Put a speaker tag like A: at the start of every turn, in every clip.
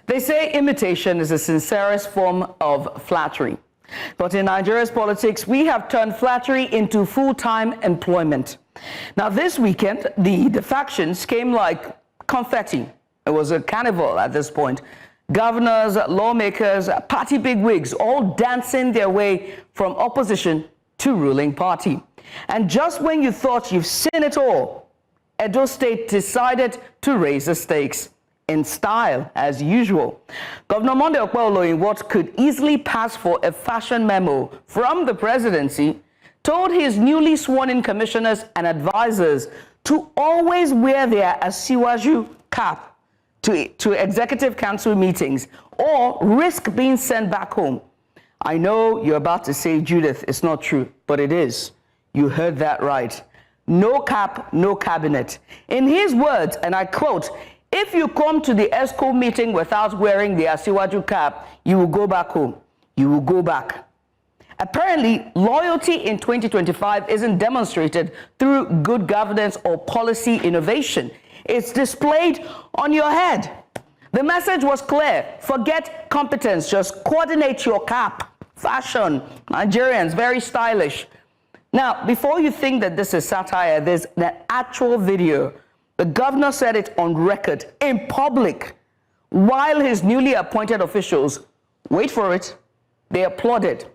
A: They say imitation is the sincerest form of flattery. But in Nigeria's politics, we have turned flattery into full-time employment. Now, this weekend, the defections came like confetti. It was a carnival at this point. Governors, lawmakers, party bigwigs, all dancing their way from opposition to ruling party. And just when you thought you've seen it all, Edo State decided to raise the stakes. In style, as usual. Governor Monday Okpebholo, in what could easily pass for a fashion memo from the presidency, told his newly sworn-in commissioners and advisors to always wear their Asiwaju cap to executive council meetings or risk being sent back home. I know you're about to say, Judith, it's not true, but it is. You heard that right. No cap, no cabinet. In his words, and I quote, "If you come to the ESCO meeting without wearing the Asiwaju cap, you will go back home. You will go back." Apparently, loyalty in 2025 isn't demonstrated through good governance or policy innovation. It's displayed on your head. The message was clear. Forget competence. Just coordinate your cap. Fashion. Nigerians, very stylish. Now, before you think that this is satire, there's an actual video. The governor said it on record, in public, while his newly appointed officials, wait for it, they applauded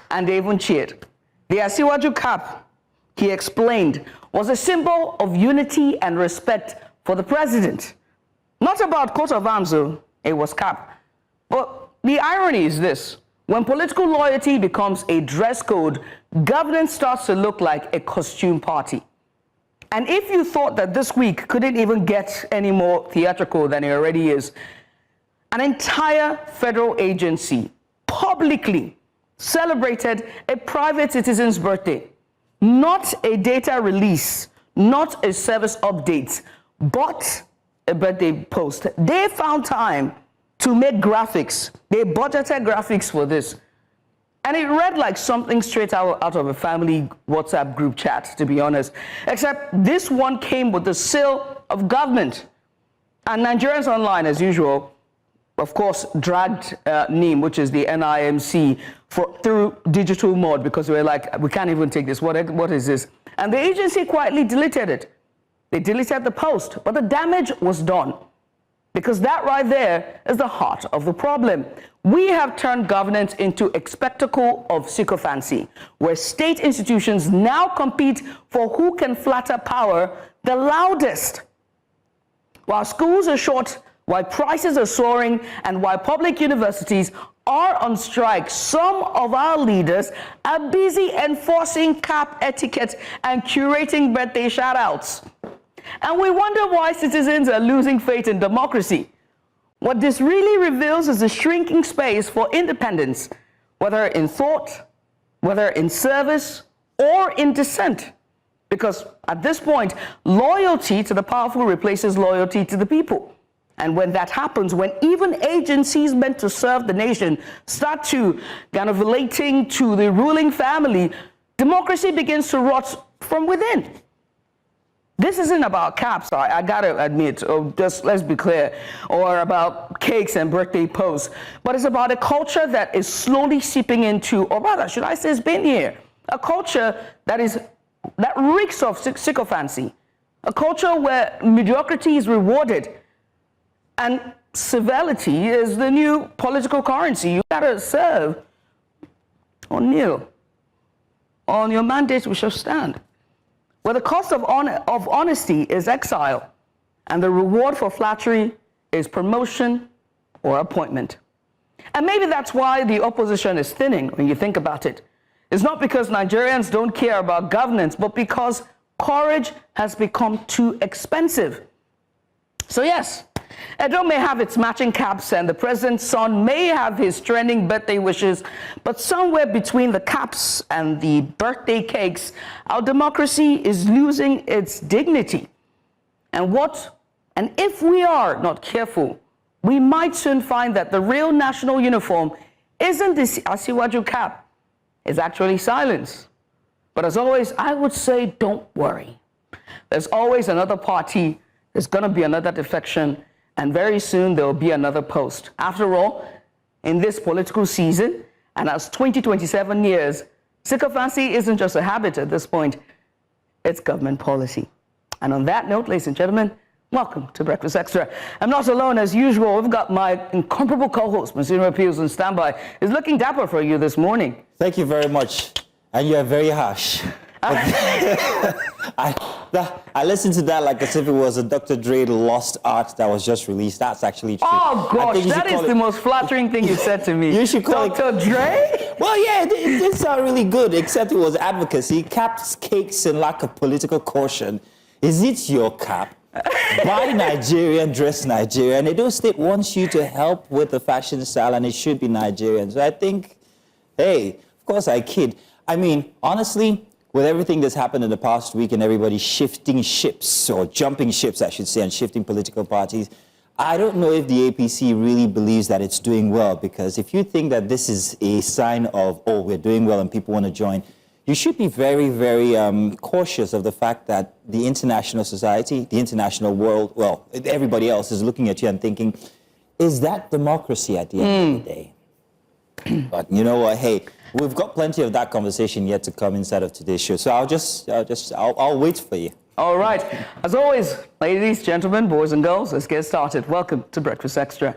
A: and they even cheered. The Asiwaju cap, he explained, was a symbol of unity and respect for the president. Not about coat of arms, though, it was cap. But the irony is this: when political loyalty becomes a dress code, governance starts to look like a costume party. And if you thought that this week couldn't even get any more theatrical than it already is, an entire federal agency publicly celebrated a private citizen's birthday. Not a data release, not a service update, but a birthday post. They found time to make graphics. They budgeted graphics for this. And it read like something straight out of a family WhatsApp group chat, to be honest. Except this one came with the seal of government. And Nigerians Online, as usual, of course, dragged NIM, which is the NIMC, through digital mode because we were like, we can't even take this. What is this? And the agency quietly deleted it. They deleted the post, but the damage was done. Because that right there is the heart of the problem. We have turned governance into a spectacle of sycophancy, where state institutions now compete for who can flatter power the loudest. While schools are short, while prices are soaring, and while public universities are on strike, some of our leaders are busy enforcing cap etiquette and curating birthday shout-outs. And we wonder why citizens are losing faith in democracy. What this really reveals is a shrinking space for independence, whether in thought, whether in service, or in dissent. Because at this point, loyalty to the powerful replaces loyalty to the people. And when that happens, when even agencies meant to serve the nation start to kind of relating to the ruling family, democracy begins to rot from within. This isn't about caps, I gotta admit, or just let's be clear, or about cakes and birthday posts, but it's about a culture that is slowly seeping into, or rather, should I say, it's been here, a culture that reeks of sycophancy, a culture where mediocrity is rewarded, and civility is the new political currency. You gotta serve or kneel. On your mandate we shall stand. Where the cost of honesty is exile, and the reward for flattery is promotion or appointment. And maybe that's why the opposition is thinning when you think about it. It's not because Nigerians don't care about governance, but because courage has become too expensive. So yes, Edo may have its matching caps and the president's son may have his trending birthday wishes, but somewhere between the caps and the birthday cakes, our democracy is losing its dignity. And if we are not careful, we might soon find that the real national uniform isn't the Asiwaju cap, it's actually silence. But as always, I would say, don't worry. There's always another party, there's gonna be another defection, And very soon there will be another post. After all, in this political season, and as 2027 nears, sycophancy isn't just a habit at this point, it's government policy. And on that note, ladies and gentlemen, welcome to Breakfast Extra. I'm not alone as usual. We've got my incomparable co-host, Monsignor Appeals, on standby. He's looking dapper for you this morning.
B: Thank you very much. And you're very harsh. I listened to that like as if it was a Dr. Dre Lost Art that was just released. That's actually true.
A: Oh, gosh, that is the most flattering thing you said to me.
B: You should call
A: Dr. Dre?
B: Well, yeah, it did sound really good, except it was advocacy. Caps, cakes, and lack of political caution. Is it your cap? Buy Nigerian, dress Nigerian. Edo State wants you to help with the fashion style, and it should be Nigerian. So I think, hey, of course I kid. I mean, honestly, with everything that's happened in the past week and everybody shifting ships, or jumping ships, I should say, and shifting political parties, I don't know if the APC really believes that it's doing well, because if you think that this is a sign of, oh, we're doing well and people want to join, you should be very, very cautious of the fact that the international society, the international world, well, everybody else is looking at you and thinking, is that democracy at the end of the day? But you know what, hey, we've got plenty of that conversation yet to come inside of today's show. So I'll wait for you.
A: All right. As always, ladies, gentlemen, boys and girls, let's get started. Welcome to Breakfast Extra.